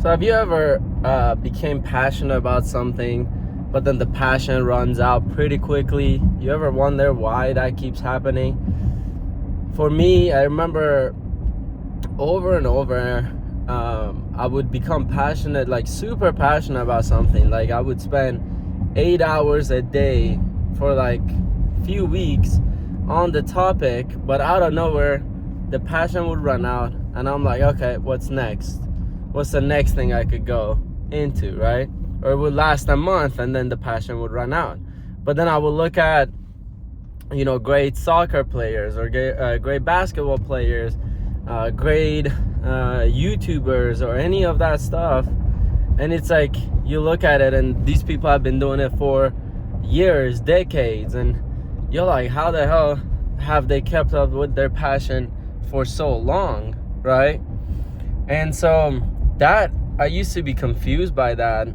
So have you ever became passionate about something, but then the passion runs out pretty quickly? You ever wonder why that keeps happening? For me, I remember over and over, I would become passionate, like super passionate about something. Like I would spend 8 hours a day for like few weeks on the topic, but out of nowhere, the passion would run out, and I'm like, okay, what's next? What's the next thing I could go into, right? Or it would last a month and then the passion would run out. But then I would look at, great soccer players or great basketball players, great YouTubers or any of that stuff. And it's like, you look at it and these people have been doing it for years, decades. And you're like, how the hell have they kept up with their passion for so long, right? And so that, I used to be confused by that,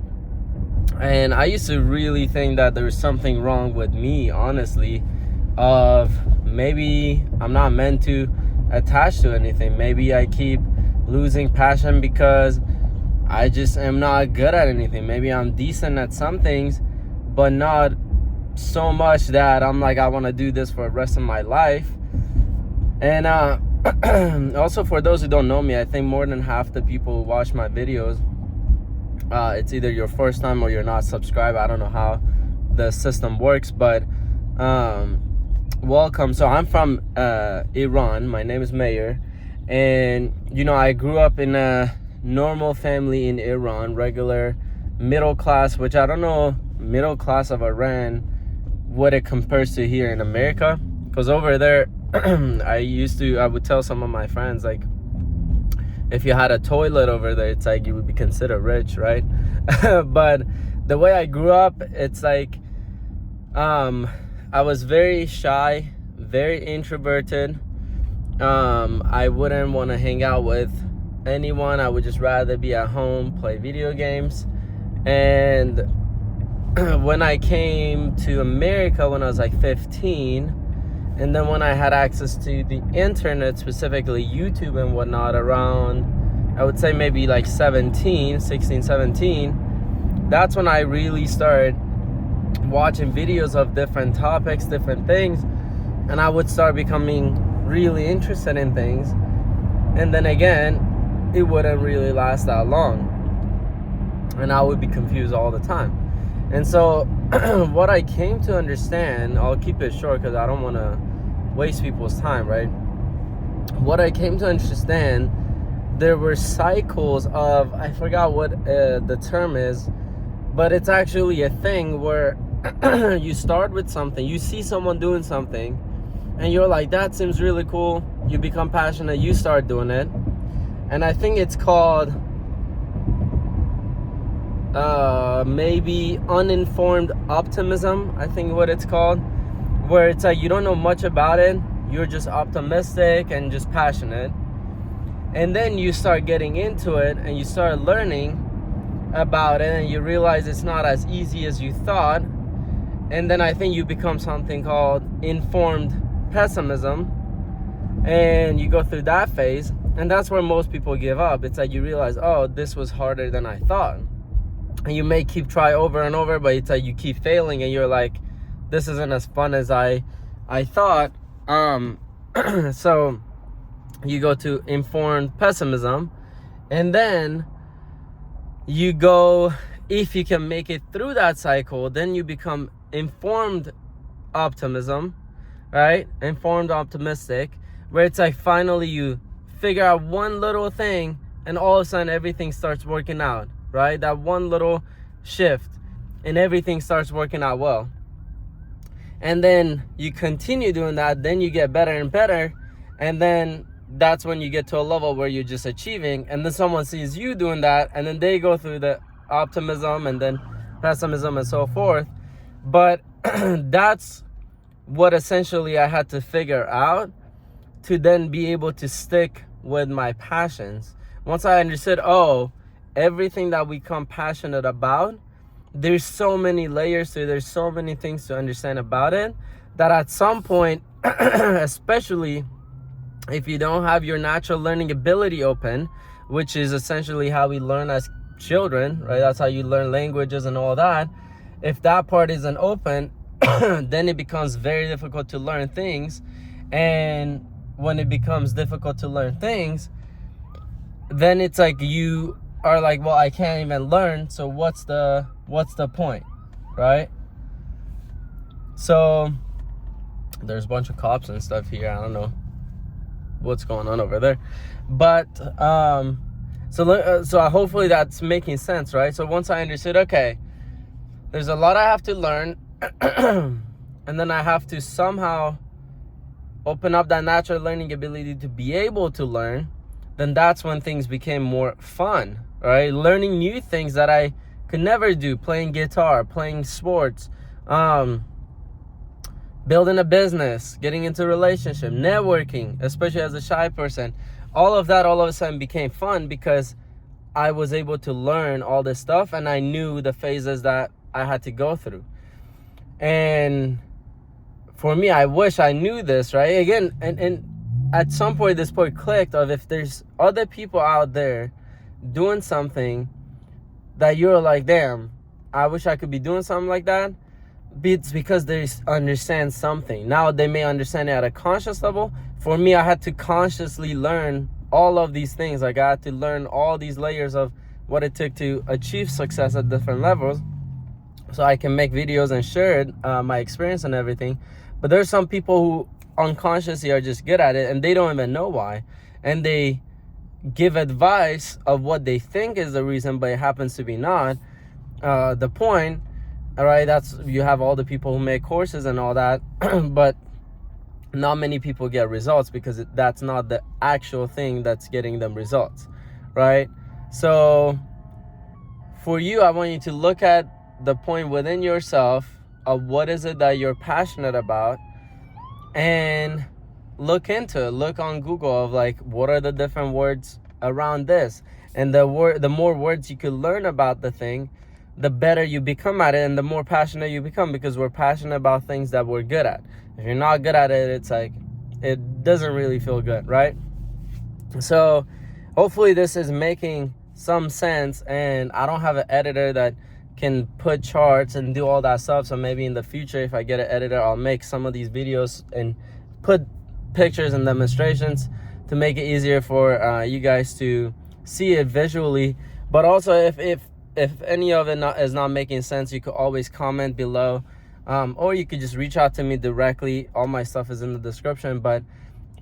and I used to really think that there was something wrong with me, honestly, of maybe I'm not meant to attach to anything. Maybe I keep losing passion because I just am not good at anything. Maybe I'm decent at some things, but not so much that I'm like, I want to do this for the rest of my life. And also, for those who don't know me, I think more than half the people who watch my videos, it's either your first time or you're not subscribed. I don't know how the system works, but welcome. So I'm from Iran. My name is Mahyar, and I grew up in a normal family in Iran, regular middle class, which I don't know middle class of Iran what it compares to here in America, because over there I would tell some of my friends, like, if you had a toilet over there, it's like you would be considered rich, right? But the way I grew up, it's like I was very shy, very introverted. I wouldn't want to hang out with anyone. I would just rather be at home, play video games. And when I came to America when I was like 15, and then when I had access to the internet, specifically YouTube and whatnot, around, I would say maybe like 16, 17, that's when I really started watching videos of different topics, different things, and I would start becoming really interested in things. And then again, it wouldn't really last that long, and I would be confused all the time. And so what I came to understand, I'll keep it short because I don't want to waste people's time, right? What I came to understand, there were cycles of, I forgot what the term is, but it's actually a thing where you start with something, you see someone doing something, and you're like, that seems really cool. You become passionate, you start doing it. And I think it's called maybe uninformed optimism, I think what it's called, where it's like you don't know much about it, you're just optimistic and just passionate, and then you start getting into it and you start learning about it and you realize it's not as easy as you thought, and then I think you become something called informed pessimism, and you go through that phase, and that's where most people give up. It's like you realize, oh, this was harder than I thought. And you may keep try over and over, but it's like you keep failing and you're like, this isn't as fun as I thought. So you go to informed pessimism, and then you go, if you can make it through that cycle, then you become informed optimism, right? Informed optimistic, where it's like finally you figure out one little thing and all of a sudden everything starts working out, right? That one little shift and everything starts working out well. And then you continue doing that, then you get better and better, and then that's when you get to a level where you're just achieving, and then someone sees you doing that, and then they go through the optimism and then pessimism and so forth. But that's what essentially I had to figure out to then be able to stick with my passions. Once I understood, oh, everything that we become passionate about, there's so many layers to it, there's so many things to understand about it, that at some point, especially if you don't have your natural learning ability open, which is essentially how we learn as children, right? That's how you learn languages and all that. If that part isn't open, then it becomes very difficult to learn things. And when it becomes difficult to learn things, then it's like you are like, well, I can't even learn, so what's the point, right? So there's a bunch of cops and stuff here. I don't know what's going on over there, but so hopefully that's making sense, right? So once I understood, okay, there's a lot I have to learn, and then I have to somehow open up that natural learning ability to be able to learn, then that's when things became more fun, right? Learning new things that I could never do, playing guitar, playing sports, building a business, getting into a relationship, networking, especially as a shy person. All of that all of a sudden became fun because I was able to learn all this stuff, and I knew the phases that I had to go through. And for me, I wish I knew this, right? Again, and at some point this point clicked of, if there's other people out there doing something that you're like, damn, I wish I could be doing something like that, it's because they understand something. Now they may understand it at a conscious level. For me, I had to consciously learn all of these things. Like, I had to learn all these layers of what it took to achieve success at different levels, so I can make videos and share it, my experience and everything. But there's some people who unconsciously are just good at it, and they don't even know why, and they give advice of what they think is the reason, but it happens to be not the point. All right, that's, you have all the people who make courses and all that, but not many people get results because that's not the actual thing that's getting them results, right? So for you, I want you to look at the point within yourself of what is it that you're passionate about, and look into it. Look on Google of, like, what are the different words around this, and the more words you could learn about the thing, the better you become at it, and the more passionate you become, because we're passionate about things that we're good at. If you're not good at it, it's like, it doesn't really feel good, right? So hopefully this is making some sense, and I don't have an editor that can put charts and do all that stuff. So maybe in the future, if I get an editor, I'll make some of these videos and put pictures and demonstrations to make it easier for you guys to see it visually. But also, if any of it is not making sense, you could always comment below, or you could just reach out to me directly. All my stuff is in the description. But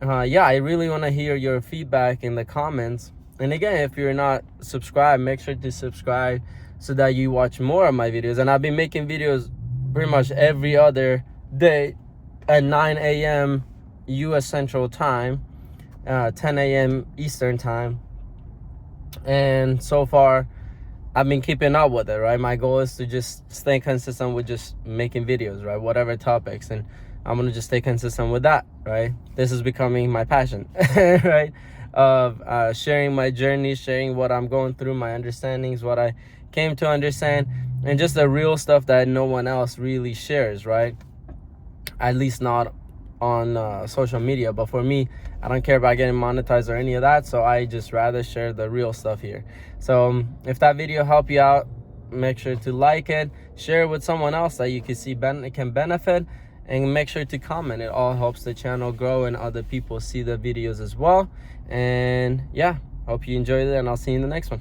yeah, I really want to hear your feedback in the comments. And again, if you're not subscribed, make sure to subscribe so that you watch more of my videos. And I've been making videos pretty much every other day at 9 a.m. U.S. Central Time, 10 a.m. Eastern Time. And so far, I've been keeping up with it, right? My goal is to just stay consistent with just making videos, right? Whatever topics, and I'm gonna just stay consistent with that, right? This is becoming my passion, right? Of sharing my journey, sharing what I'm going through, my understandings, what I came to understand, and just the real stuff that no one else really shares, right? At least not on social media. But for me, I don't care about getting monetized or any of that, so I just rather share the real stuff here. So if that video helped you out, make sure to like it, share it with someone else that you can see it can benefit, and make sure to comment. It all helps the channel grow and other people see the videos as well. And yeah, hope you enjoyed it, and I'll see you in the next one.